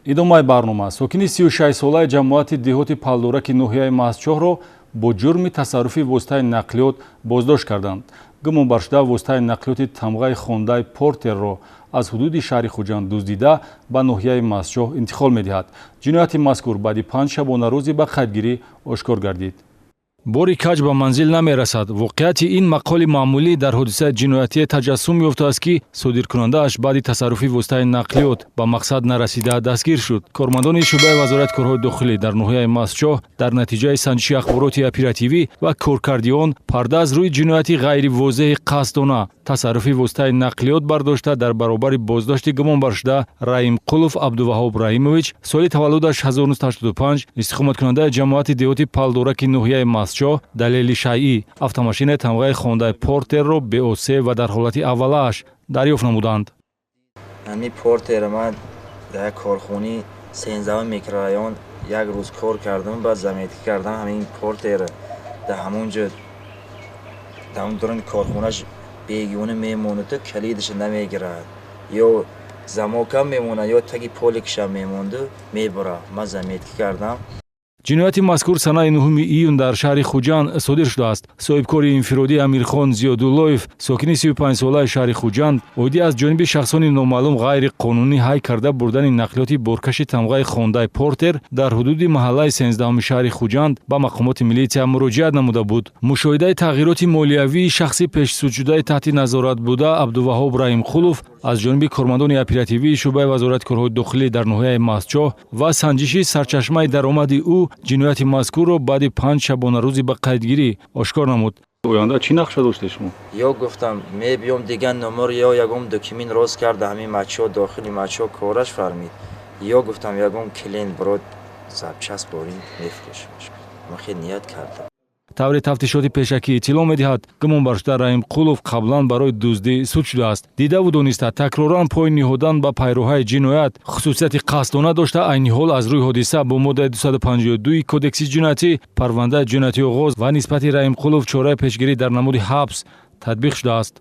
идомаи барнома сокини 36 солаи ҷамоати деҳоти палдораки ноҳияи Мастчоҳро бо ҷурми тасарруфи воситаи нақлиёт боздошт карданд. гумонбаршуда воситаи нақлиёти тамғаи хондаи портерро аз ҳудуди шаҳри хуҷанд дуздида ба ноҳияи Мастчоҳ интиқол медиҳад. ҷинояти мазкур баъди 5 шабонарӯзӣ ба қайдгирӣ ошкор гардид. бори каҷ ба манзил намерасад. воқеияти ин мақоли маъмулӣ дар ҳодисаи ҷиноятие таҷассум ёфтааст, ки содиркунандааш баъди тасарруфи воситаи нақлиёт ба мақсад нарасида дастгир шуд. кормандони шӯъбаи вазорати корҳои дохилӣ дар ноҳияи Мастчоҳ дар натиҷаи санҷиши ахбороти оперативӣ ва коркарди он парда аз рӯи ҷинояти ғайривозеҳи қасддона тасарруфи воситаи нақлиёт бардошта дар баробари боздошти гумонбаршуда Раимқулов Абдуваҳоб Раимович, соли таваллудаш 1985, истиқоматкунандаи ҷамоати деҳоти палдораки ноҳияи Мастчоҳ, далели шайъӣ автомошинаи тамғаи хондаи портерро беосе ва дар ҳолати аввалааш дарёфт намуданд. ҳамин портера ман дар як корхонаи 13 микрорайон як рӯз кор кардам, баъд заметӣ кардам. ҳамин портера дар ҳамонҷо дар ҳамон дорони корхонаш бегона мемонад, калидаш намегирад, ё замокам мемонад, ё таги поликшам мемонду мебара. ман заметӣ кардам. ҷинояти мазкур санаи 9 июн дар шаҳри Хуҷанд содир шудааст. соҳибкори инфиродӣ Амирхон Зиёдуллоев, сокини 35 солаи шаҳри Хуҷанд, оиди аз ҷониби шахсони номаълум ғайриқонунӣ ҳай карда бурдани нақлиёти боркаши тамғаи хондаи портер дар ҳудуди маҳаллаи 13 шаҳри Хуҷанд ба мақомоти милитсия муроҷиат намуда буд. мушоҳидаи тағйироти молиявии шахси пешсудшудаи таҳти назорат буда Абдуваҳоб Раимқулов аз ҷониби кормандони оперативии шӯъбаи вазорати корҳои дохилӣ дар ноҳияи Мастчоҳ ва санҷиши сарчашмаи даромади ӯ ҷинояти мазкурро баъди 5 шабонарӯзӣ ба қайдгирӣ ошкор намуд. оянда чӣ нақша доштед шумо? ё гуфтам мебиём дигар номер ё ягон документ рост карда ҳамин мачо дохили мачо кораш фармид, ё гуфтам ягон клиент бирод запчаст борин мефурӯшимаш. ман хеле ният кардам. таври тафтишоти пешакӣ иттилоъ медиҳад, гумонбаршуда Раимқулов қаблан барои дуздӣ суд шудааст. дида ва дониста такроран пой ниҳодан ба пайроҳаи ҷиноят хусусияти қасддона дошта, айни ҳол аз рӯи ҳодиса бо моддаи 252 кодекси ҷиноятӣ парвандаи ҷиноятӣ оғоз ва нисбати Раимқулов чораи пешгирӣ дар намуди ҳабс татбиқ шудааст.